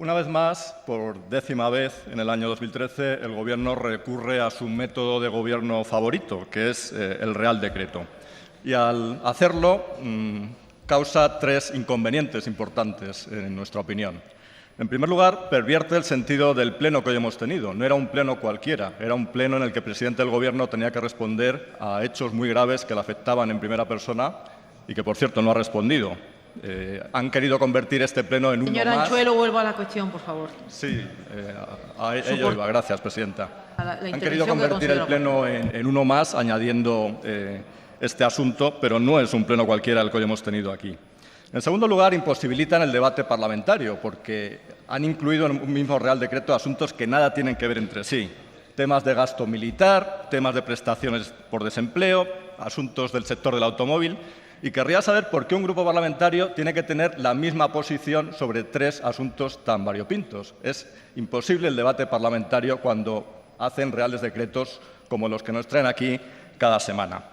Una vez más, por 10ª vez en el año 2013, el Gobierno recurre a su método de gobierno favorito, que es el Real Decreto. Y al hacerlo, causa tres inconvenientes importantes, en nuestra opinión. En primer lugar, pervierte el sentido del pleno que hoy hemos tenido. No era un pleno cualquiera, era un pleno en el que el presidente del Gobierno tenía que responder a hechos muy graves que le afectaban en primera persona y que, por cierto, no ha respondido. Han querido convertir este pleno en uno más. Señor Anchuelo, vuelva a la cuestión, por favor. Sí, a ello iba. Gracias, presidenta. Han querido convertir el pleno en uno más, añadiendo este asunto, pero no es un pleno cualquiera el que hoy hemos tenido aquí. En segundo lugar, imposibilitan el debate parlamentario, porque han incluido en un mismo Real Decreto asuntos que nada tienen que ver entre sí. Temas de gasto militar, temas de prestaciones por desempleo, asuntos del sector del automóvil. Y querría saber por qué un grupo parlamentario tiene que tener la misma posición sobre tres asuntos tan variopintos. Es imposible el debate parlamentario cuando hacen reales decretos como los que nos traen aquí cada semana.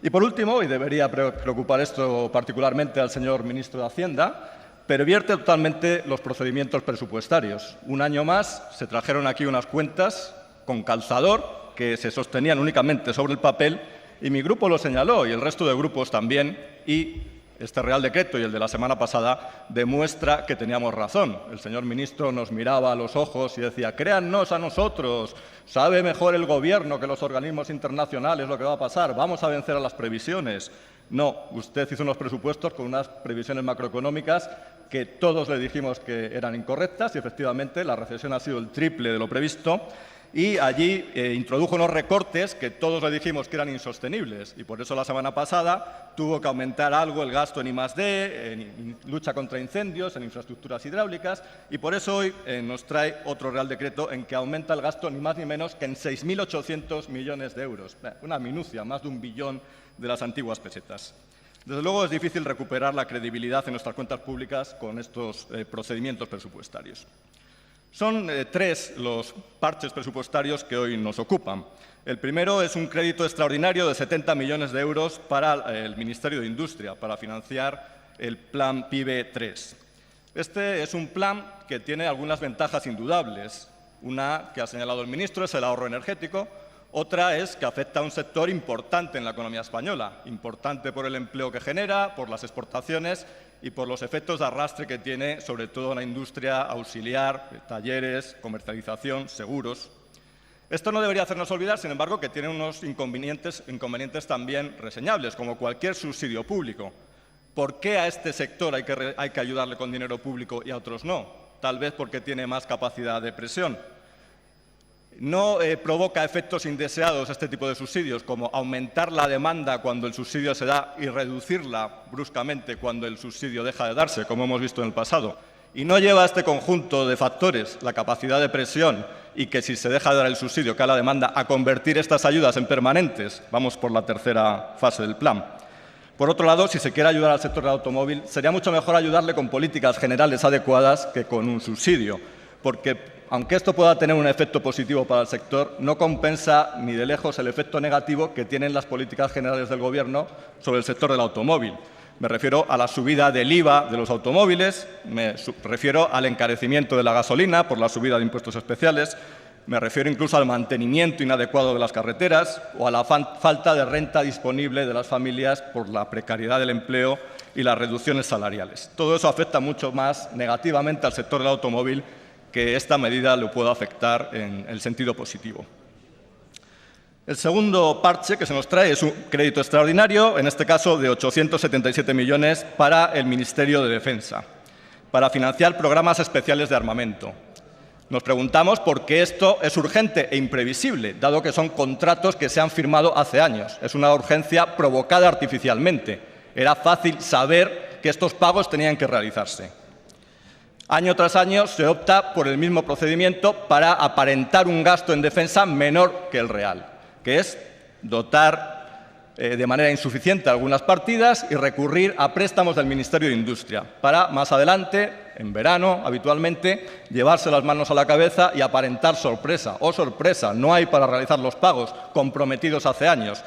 Y por último, y debería preocupar esto particularmente al señor ministro de Hacienda, pervierte totalmente los procedimientos presupuestarios. Un año más se trajeron aquí unas cuentas con calzador que se sostenían únicamente sobre el papel. Y mi grupo lo señaló, y el resto de grupos también, y este Real Decreto y el de la semana pasada demuestra que teníamos razón. El señor ministro nos miraba a los ojos y decía: créannos a nosotros, sabe mejor el Gobierno que los organismos internacionales lo que va a pasar, vamos a vencer a las previsiones. No, usted hizo unos presupuestos con unas previsiones macroeconómicas que todos le dijimos que eran incorrectas y, efectivamente, la recesión ha sido el triple de lo previsto. Y allí introdujo unos recortes que todos le dijimos que eran insostenibles. Y por eso la semana pasada tuvo que aumentar algo el gasto en I+D, en lucha contra incendios, en infraestructuras hidráulicas. Y por eso hoy nos trae otro Real Decreto en que aumenta el gasto ni más ni menos que en 6.800 millones de euros. Una minucia, más de 1 billón de las antiguas pesetas. Desde luego es difícil recuperar la credibilidad en nuestras cuentas públicas con estos procedimientos presupuestarios. Son tres los parches presupuestarios que hoy nos ocupan. El primero es un crédito extraordinario de 70 millones de euros para el Ministerio de Industria, para financiar el Plan PIBE 3. Este es un plan que tiene algunas ventajas indudables. Una que ha señalado el ministro es el ahorro energético. Otra es que afecta a un sector importante en la economía española, importante por el empleo que genera, por las exportaciones y por los efectos de arrastre que tiene, sobre todo en la industria auxiliar, talleres, comercialización, seguros. Esto no debería hacernos olvidar, sin embargo, que tiene unos inconvenientes también reseñables, como cualquier subsidio público. ¿Por qué a este sector hay que ayudarle con dinero público y a otros no? Tal vez porque tiene más capacidad de presión. No provoca efectos indeseados este tipo de subsidios, como aumentar la demanda cuando el subsidio se da y reducirla bruscamente cuando el subsidio deja de darse, como hemos visto en el pasado. Y no lleva a este conjunto de factores, la capacidad de presión y que si se deja de dar el subsidio cae la demanda, a convertir estas ayudas en permanentes. Vamos por la tercera fase del plan. Por otro lado, si se quiere ayudar al sector del automóvil, sería mucho mejor ayudarle con políticas generales adecuadas que con un subsidio, porque aunque esto pueda tener un efecto positivo para el sector, no compensa ni de lejos el efecto negativo que tienen las políticas generales del Gobierno sobre el sector del automóvil. Me refiero a la subida del IVA de los automóviles, me refiero al encarecimiento de la gasolina por la subida de impuestos especiales, me refiero incluso al mantenimiento inadecuado de las carreteras o a la falta de renta disponible de las familias por la precariedad del empleo y las reducciones salariales. Todo eso afecta mucho más negativamente al sector del automóvil que esta medida lo pueda afectar en el sentido positivo. El segundo parche que se nos trae es un crédito extraordinario, en este caso de 877 millones para el Ministerio de Defensa, para financiar programas especiales de armamento. Nos preguntamos por qué esto es urgente e imprevisible, dado que son contratos que se han firmado hace años. Es una urgencia provocada artificialmente. Era fácil saber que estos pagos tenían que realizarse. Año tras año se opta por el mismo procedimiento para aparentar un gasto en defensa menor que el real, que es dotar de manera insuficiente algunas partidas y recurrir a préstamos del Ministerio de Industria para, más adelante, en verano, habitualmente, llevarse las manos a la cabeza y aparentar sorpresa. ¡Oh, sorpresa! No hay para realizar los pagos comprometidos hace años.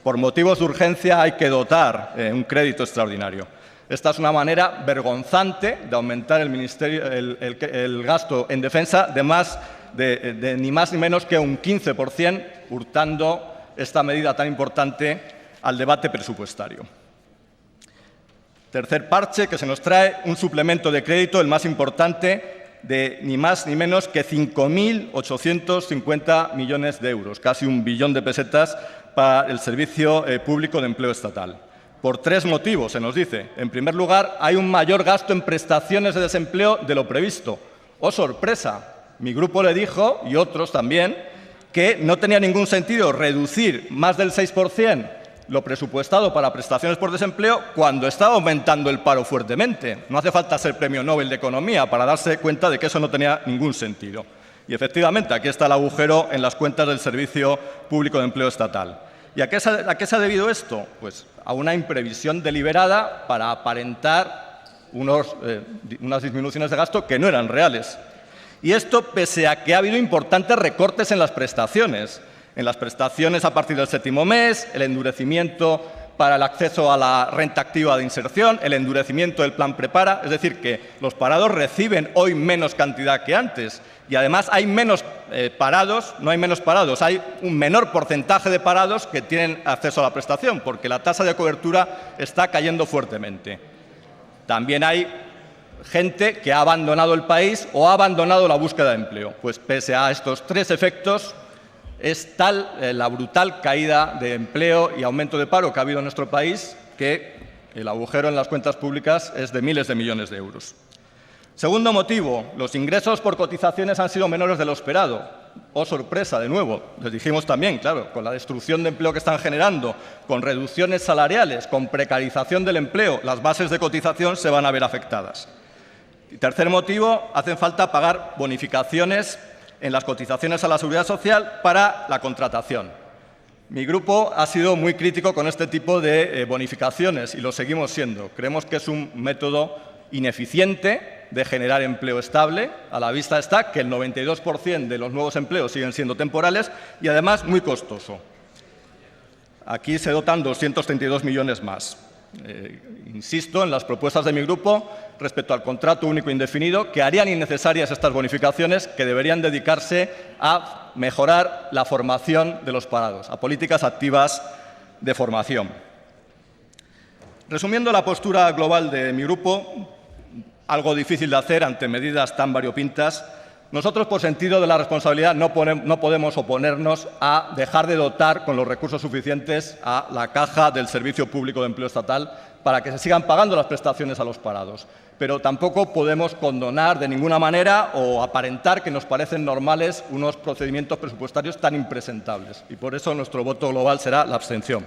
Por motivos de urgencia hay que dotar un crédito extraordinario. Esta es una manera vergonzante de aumentar el gasto en defensa de ni más ni menos que un 15%, hurtando esta medida tan importante al debate presupuestario. Tercer parche que se nos trae, un suplemento de crédito, el más importante, de ni más ni menos que 5.850 millones de euros, casi 1 billón de pesetas para el Servicio Público de Empleo Estatal. Por 3 motivos, se nos dice. En primer lugar, hay un mayor gasto en prestaciones de desempleo de lo previsto. ¡Oh, sorpresa! Mi grupo le dijo, y otros también, que no tenía ningún sentido reducir más del 6% lo presupuestado para prestaciones por desempleo cuando estaba aumentando el paro fuertemente. No hace falta ser premio Nobel de Economía para darse cuenta de que eso no tenía ningún sentido. Y efectivamente, aquí está el agujero en las cuentas del Servicio Público de Empleo Estatal. ¿Y a qué se ha debido esto? Pues a una imprevisión deliberada para aparentar unas disminuciones de gasto que no eran reales. Y esto pese a que ha habido importantes recortes en las prestaciones. En las prestaciones a partir del 7º mes, el endurecimiento para el acceso a la renta activa de inserción, el endurecimiento del plan Prepara, es decir, que los parados reciben hoy menos cantidad que antes y además hay menos parados, no hay menos parados, hay un menor porcentaje de parados que tienen acceso a la prestación porque la tasa de cobertura está cayendo fuertemente. También hay gente que ha abandonado el país o ha abandonado la búsqueda de empleo. Pues pese a estos 3 efectos, es tal la brutal caída de empleo y aumento de paro que ha habido en nuestro país que el agujero en las cuentas públicas es de miles de millones de euros. Segundo motivo, los ingresos por cotizaciones han sido menores de lo esperado. ¡Oh, sorpresa! De nuevo, les dijimos también, claro, con la destrucción de empleo que están generando, con reducciones salariales, con precarización del empleo, las bases de cotización se van a ver afectadas. Y tercer motivo, hacen falta pagar bonificaciones en las cotizaciones a la Seguridad Social para la contratación. Mi grupo ha sido muy crítico con este tipo de bonificaciones y lo seguimos siendo. Creemos que es un método ineficiente de generar empleo estable. A la vista está que el 92% de los nuevos empleos siguen siendo temporales y además muy costoso. Aquí se dotan 232 millones más. Insisto en las propuestas de mi grupo respecto al contrato único indefinido que harían innecesarias estas bonificaciones que deberían dedicarse a mejorar la formación de los parados, a políticas activas de formación. Resumiendo la postura global de mi grupo, algo difícil de hacer ante medidas tan variopintas, nosotros, por sentido de la responsabilidad, no podemos oponernos a dejar de dotar con los recursos suficientes a la caja del Servicio Público de Empleo Estatal para que se sigan pagando las prestaciones a los parados. Pero tampoco podemos condonar de ninguna manera o aparentar que nos parecen normales unos procedimientos presupuestarios tan impresentables. Y por eso nuestro voto global será la abstención.